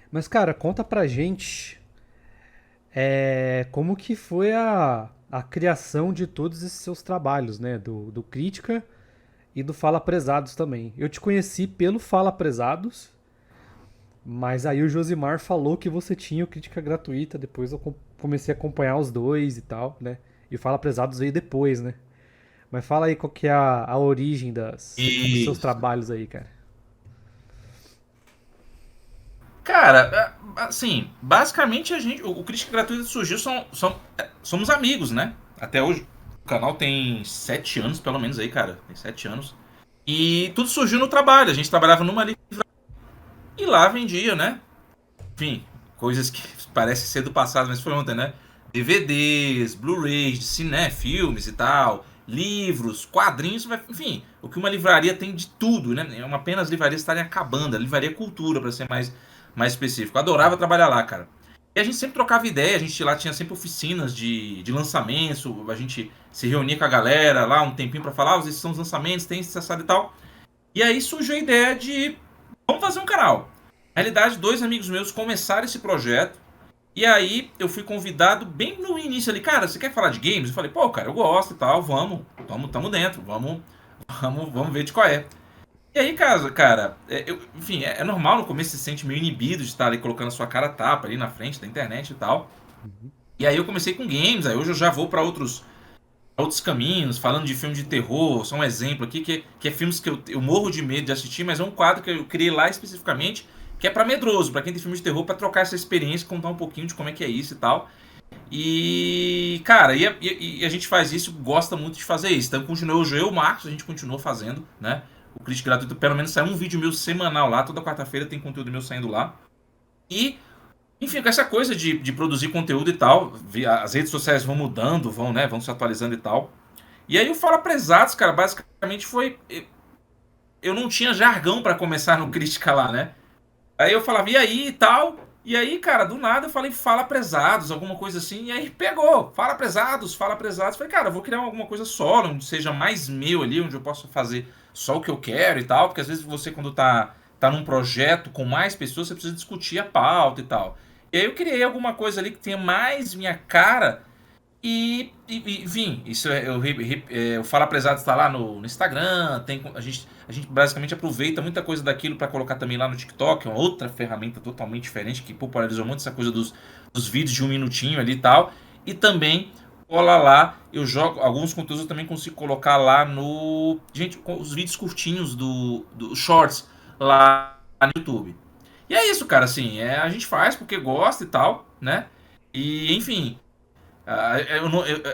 Mas, cara, conta pra gente como que foi a criação de todos esses seus trabalhos, né? Do Crítica e do Fala Prezados também. Eu te conheci pelo Fala Prezados, mas aí o Josimar falou que você tinha o Crítica Gratuita, depois eu comecei a acompanhar os dois e tal, né? E o Fala Prezados veio depois, né? Mas fala aí qual que é a origem dos seus Isso. trabalhos aí, cara. Cara, assim, basicamente o Crítica Gratuita surgiu, somos amigos, né? Até hoje. O canal tem 7 anos, pelo menos aí, cara. Tem 7 anos. E tudo surgiu no trabalho. A gente trabalhava numa livraria e lá vendia, né? Enfim, coisas que parecem ser do passado, mas foi ontem, né? DVDs, Blu-rays, de cine, filmes e tal, livros, quadrinhos, enfim, o que uma livraria tem de tudo, né? É uma pena as livrarias estarem acabando, a livraria cultura, para ser mais específico. Eu adorava trabalhar lá, cara. E a gente sempre trocava ideia, a gente lá tinha sempre oficinas de lançamentos, a gente se reunia com a galera lá um tempinho para falar, esses são os lançamentos, tem esse assado e tal. E aí surgiu a ideia de vamos fazer um canal. Na realidade, dois amigos meus começaram esse projeto. E aí eu fui convidado bem no início ali, cara, você quer falar de games? Eu falei, pô, cara, eu gosto e tal, tamo dentro, vamos ver de qual é. E aí, cara, enfim, é normal no começo você se sente meio inibido de estar ali colocando a sua cara a tapa ali na frente da internet e tal. E aí eu comecei com games, aí hoje eu já vou para outros caminhos, falando de filme de terror, só um exemplo aqui, que é filmes que eu morro de medo de assistir, mas é um quadro que eu criei lá especificamente, que é pra medroso, pra quem tem filme de terror, pra trocar essa experiência, contar um pouquinho de como é que é isso e tal. E, cara, e a gente faz isso, gosta muito de fazer isso. Então, continuou eu e o Marcos, a gente continuou fazendo, né? O Crítico Gratuito, pelo menos sai um vídeo meu semanal lá, toda quarta-feira tem conteúdo meu saindo lá. E enfim, com essa coisa de produzir conteúdo e tal, as redes sociais vão mudando, vão se atualizando e tal. E aí o Fala Prezados, cara, basicamente foi. Eu não tinha jargão pra começar no Crítica lá, né? Aí eu falava, e aí e tal. E aí, cara, do nada eu falei, Fala Prezados, alguma coisa assim. E aí pegou, Fala Prezados, Fala Prezados. Falei, cara, eu vou criar alguma coisa solo, onde seja mais meu ali, onde eu possa fazer só o que eu quero e tal. Porque às vezes você, quando tá num projeto com mais pessoas, você precisa discutir a pauta e tal. E aí eu criei alguma coisa ali que tenha mais minha cara enfim, isso o Fala Prezado está lá no Instagram, a gente basicamente aproveita muita coisa daquilo para colocar também lá no TikTok, uma outra ferramenta totalmente diferente que popularizou muito essa coisa dos vídeos de um minutinho ali e tal. E também cola lá, eu jogo alguns conteúdos eu também consigo colocar lá no. Gente, com os vídeos curtinhos do Shorts lá no YouTube. E é isso, cara, assim, a gente faz porque gosta e tal, né? E enfim,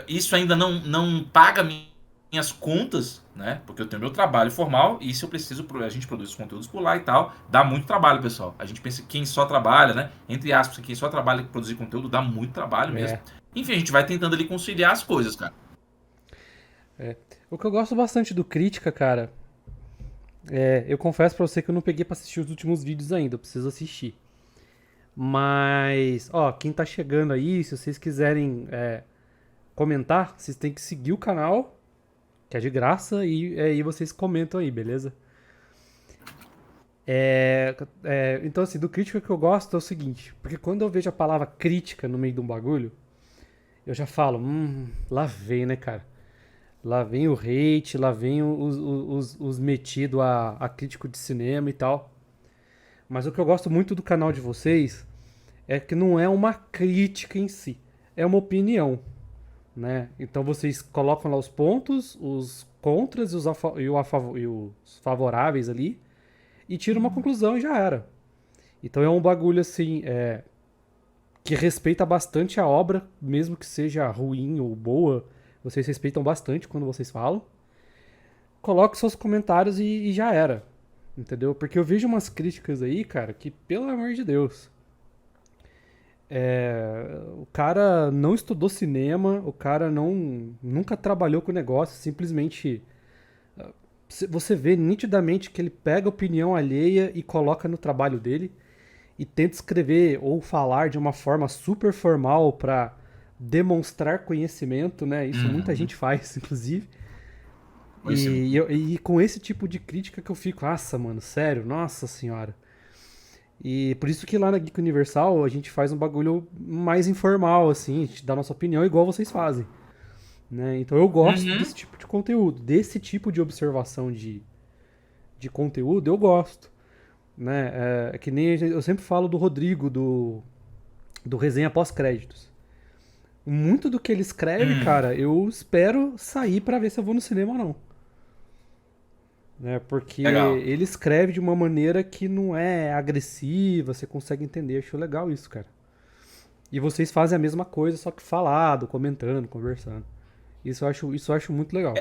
isso ainda não paga minhas contas, né? Porque eu tenho meu trabalho formal e se eu preciso, a gente produz os conteúdos por lá e tal. Dá muito trabalho, pessoal. A gente pensa que quem só trabalha, né? Entre aspas, quem só trabalha com produzir conteúdo dá muito trabalho mesmo. É. Enfim, a gente vai tentando ali conciliar as coisas, cara. O que eu gosto bastante do Crítica, cara, eu confesso pra você que eu não peguei pra assistir os últimos vídeos ainda, eu preciso assistir. Mas, ó, quem tá chegando aí, se vocês quiserem comentar, vocês têm que seguir o canal, que é de graça, e aí vocês comentam aí, beleza? Então, assim, do crítica que eu gosto é o seguinte, porque quando eu vejo a palavra crítica no meio de um bagulho, eu já falo, lá vem, né, cara? Lá vem o hate, lá vem os metidos a crítico de cinema e tal. Mas o que eu gosto muito do canal de vocês é que não é uma crítica em si, é uma opinião, né? Então vocês colocam lá os pontos, os contras e os favoráveis ali e tiram uma conclusão e já era. Então é um bagulho assim, que respeita bastante a obra, mesmo que seja ruim ou boa, vocês respeitam bastante quando vocês falam. Coloque seus comentários e já era. Entendeu? Porque eu vejo umas críticas aí, cara, que pelo amor de Deus. O cara não estudou cinema, o cara nunca trabalhou com o negócio, simplesmente você vê nitidamente que ele pega a opinião alheia e coloca no trabalho dele e tenta escrever ou falar de uma forma super formal para demonstrar conhecimento, né? Isso muita Uhum. gente faz, inclusive. Oi, Simão. E com esse tipo de crítica que eu fico, nossa, mano, sério, nossa senhora. E por isso que lá na Geek Universal a gente faz um bagulho mais informal, assim, a gente dá a nossa opinião igual vocês fazem. Né? Então eu gosto Uhum. desse tipo de conteúdo, desse tipo de observação de conteúdo, eu gosto. Né? É que nem eu sempre falo do Rodrigo, do Resenha Pós-Créditos. Muito do que ele escreve, Hum, cara, eu espero sair pra ver se eu vou no cinema ou não. Né? Porque legal. ele escreve de uma maneira que não é agressiva, você consegue entender. Acho legal isso, cara. E vocês fazem a mesma coisa, só que falado, comentando, conversando. Isso eu acho muito legal.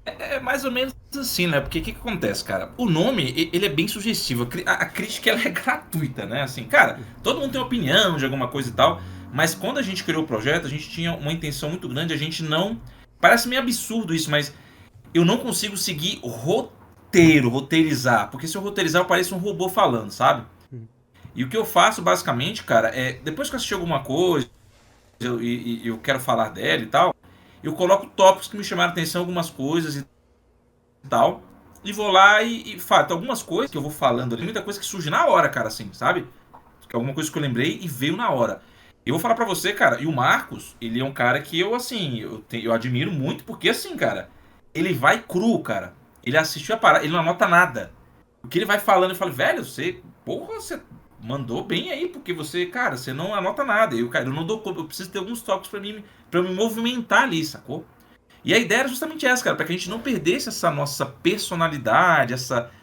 É mais ou menos assim, né? Porque o que acontece, cara? O nome, ele é bem sugestivo. A crítica, ela é gratuita, né? Assim, cara, todo mundo tem opinião de alguma coisa e tal, mas quando a gente criou o projeto, a gente tinha uma intenção muito grande, a gente não... Parece meio absurdo isso, mas eu não consigo seguir roteirizar, porque se eu roteirizar eu pareço um robô falando, sabe? Hum. E o que eu faço, basicamente, cara, é... Depois que eu assisti alguma coisa, eu quero falar dela e tal, eu coloco tópicos que me chamaram a atenção, algumas coisas e tal. E vou lá e falo. Tem algumas coisas que eu vou falando ali, muita coisa que surge na hora, cara, assim, sabe? Que é alguma coisa que eu lembrei e veio na hora. Eu vou falar pra você, cara, e o Marcos, ele é um cara que eu, assim, eu admiro muito, porque assim, cara, ele vai cru, cara. Ele assistiu a parada, ele não anota nada. O que ele vai falando, eu falo, velho, você mandou bem aí, porque você, cara, você não anota nada. Eu, cara, eu não dou conta, eu preciso ter alguns toques pra eu me movimentar ali, sacou? E a ideia era justamente essa, cara, para que a gente não perdesse essa nossa personalidade,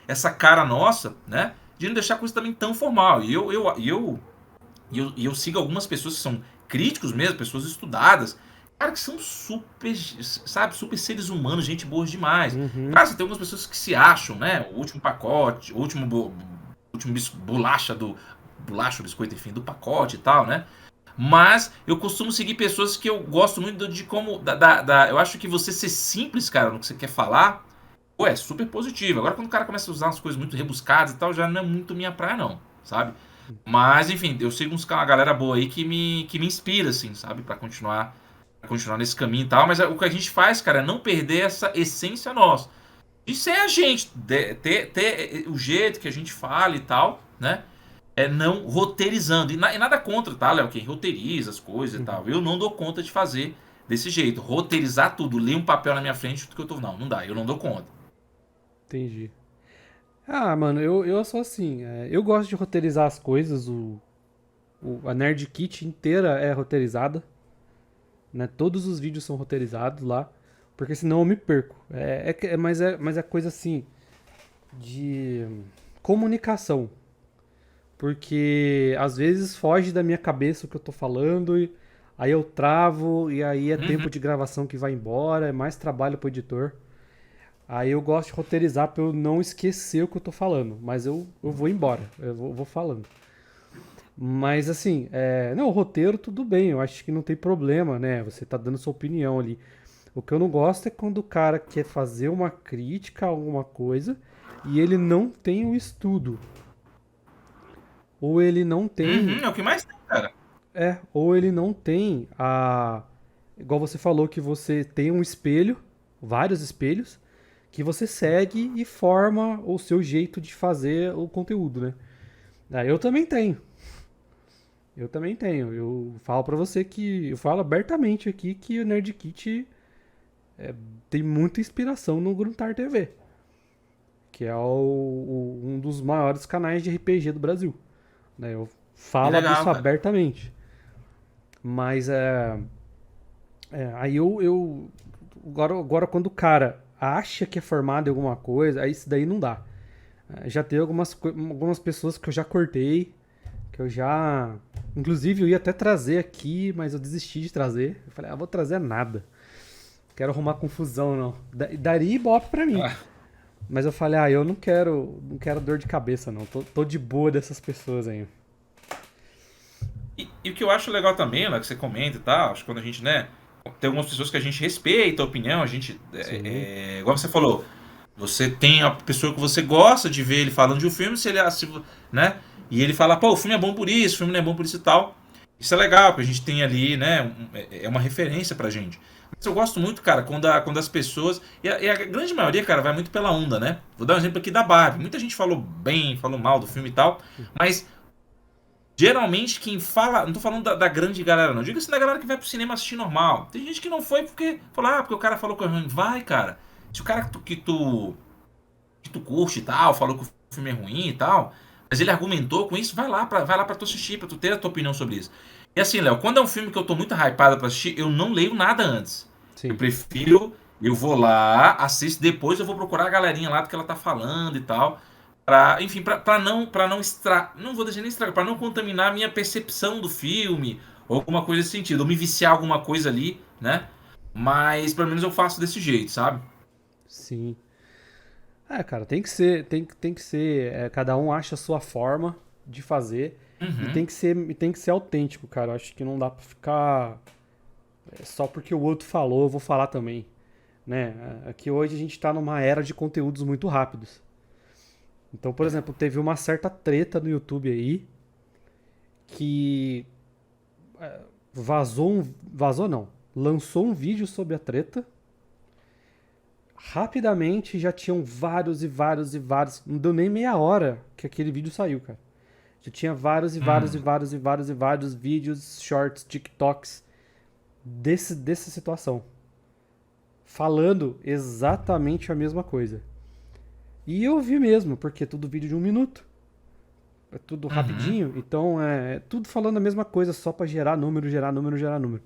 essa cara nossa, né? De não deixar a coisa também tão formal. E eu sigo algumas pessoas que são críticos mesmo, pessoas estudadas, cara, que são super, sabe, super seres humanos, gente boa demais. Uhum. Cara, você tem algumas pessoas que se acham, né? O último pacote, o último bolacha bolacha, biscoito, enfim, do pacote e tal, né? Mas eu costumo seguir pessoas que eu gosto muito de como. Eu acho que você ser simples, cara, no que você quer falar, pô, é super positivo. Agora, quando o cara começa a usar umas coisas muito rebuscadas e tal, já não é muito minha praia, não, sabe? Mas, enfim, eu sigo uma galera boa aí que me inspira, assim, sabe? Pra continuar nesse caminho e tal. Mas o que a gente faz, cara, é não perder essa essência nossa. De ser a gente, ter o jeito que a gente fala e tal, né? É não roteirizando. E nada contra, tá, Léo? Quem roteiriza as coisas e Uhum. tal. Eu não dou conta de fazer desse jeito. Roteirizar tudo, ler um papel na minha frente, tudo que eu tô. Não, não dá, eu não dou conta. Entendi. Ah, mano, eu sou assim. Eu gosto de roteirizar as coisas. A Nerd Kit inteira é roteirizada. Né? Todos os vídeos são roteirizados lá. Porque senão eu me perco. Mas é coisa assim de comunicação. Porque às vezes foge da minha cabeça o que eu tô falando. Aí eu travo. E aí é Uhum. tempo de gravação que vai embora. É mais trabalho pro editor. Aí eu gosto de roteirizar pra eu não esquecer o que eu tô falando. Mas eu vou embora. Eu vou falando. Mas assim, não, o roteiro tudo bem, eu acho que não tem problema, né? Você tá dando sua opinião ali. O que eu não gosto é quando o cara quer fazer uma crítica a alguma coisa e ele não tem o estudo. Ou ele não tem. Uhum, é o que mais tem, cara. Ou ele não tem a. Igual você falou que você tem um espelho, vários espelhos, que você segue e forma o seu jeito de fazer o conteúdo, né? Eu também tenho. Eu também tenho. Eu falo pra você que. Eu falo abertamente aqui que o Nerd Kit tem muita inspiração no Gruntar TV. Que é um dos maiores canais de RPG do Brasil. Né? Eu Que falo isso legal, cara. abertamente. Mas aí eu agora quando o cara acha que é formado em alguma coisa, aí isso daí não dá. Já tem algumas pessoas que eu já cortei, que eu já. Inclusive eu ia até trazer aqui, mas eu desisti de trazer. Eu falei, vou trazer nada. Quero arrumar confusão, não. Daria ibope pra mim. Ah, Mas eu falei, eu não quero dor de cabeça, não. Tô de boa dessas pessoas aí. e o que eu acho legal também, né, que você comenta e tal, acho que quando a gente, né, tem algumas pessoas que a gente respeita a opinião, a gente, Sim. igual você falou, você tem a pessoa que você gosta de ver ele falando de um filme, se ele, né, e ele fala, pô, o filme é bom por isso, o filme não é bom por isso e tal. Isso é legal, porque a gente tem ali, né, é uma referência pra gente. Eu gosto muito, cara, quando as pessoas. E a grande maioria, cara, vai muito pela onda, né? Vou dar um exemplo aqui da Barbie. Muita gente falou bem, falou mal do filme e tal, mas geralmente quem fala. Não tô falando da grande galera, não. Diga assim da galera que vai pro cinema assistir normal. Tem gente que não foi porque falou, porque o cara falou que é ruim. Vai, cara. Se o cara que tu curte e tal, falou que o filme é ruim e tal, mas ele argumentou com isso, vai lá pra tu assistir, pra tu ter a tua opinião sobre isso. E assim, Léo, quando é um filme que eu tô muito hypado pra assistir, eu não leio nada antes. Eu Sim, prefiro, eu vou lá, assisto, depois eu vou procurar a galerinha lá do que ela tá falando e tal. Enfim, não vou deixar nem estragar, pra não contaminar a minha percepção do filme, ou alguma coisa nesse sentido, ou me viciar alguma coisa ali, né? Mas pelo menos eu faço desse jeito, sabe? sim. Cara, tem que ser, cada um acha a sua forma de fazer e Uhum. tem que ser autêntico, cara. Eu acho que não dá pra ficar só porque o outro falou, eu vou falar também, né? Aqui hoje a gente tá numa era de conteúdos muito rápidos. Então, por exemplo, teve uma certa treta no YouTube aí que vazou não, lançou um vídeo sobre a treta. Rapidamente já tinham vários e vários e vários. Não deu nem meia hora que aquele vídeo saiu, cara. Já tinha vários e vários e Hum. vários e vários e vários vídeos, shorts, TikToks dessa situação. Falando exatamente a mesma coisa. E eu vi mesmo, porque é tudo vídeo de 1 minuto. É tudo Uhum. rapidinho. Então é tudo falando a mesma coisa, só pra gerar número, gerar número, gerar número.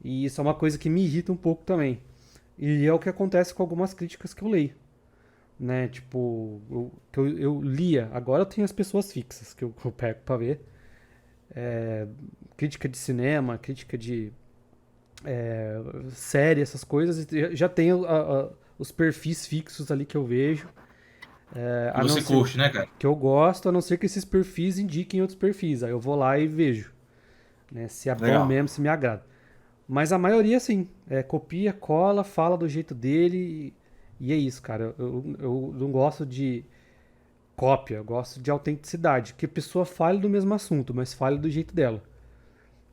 E isso é uma coisa que me irrita um pouco também. E é o que acontece com algumas críticas que eu leio. Né? Tipo, que eu lia. Agora eu tenho as pessoas fixas que eu pego pra ver. Crítica de cinema, crítica de série, essas coisas. E já tenho os perfis fixos ali que eu vejo. Que A não você ser curte, né, cara? que eu gosto, a não ser que esses perfis indiquem outros perfis. Aí eu vou lá e vejo. Né? Se é bom Legal. mesmo, se me agrada. Mas a maioria, sim. Copia, cola, fala do jeito dele. E é isso, cara. Eu não gosto de cópia, eu gosto de autenticidade. Que a pessoa fale do mesmo assunto, mas fale do jeito dela.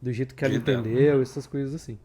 Do jeito que Do ela jeito dela. entendeu, Uhum. essas coisas assim.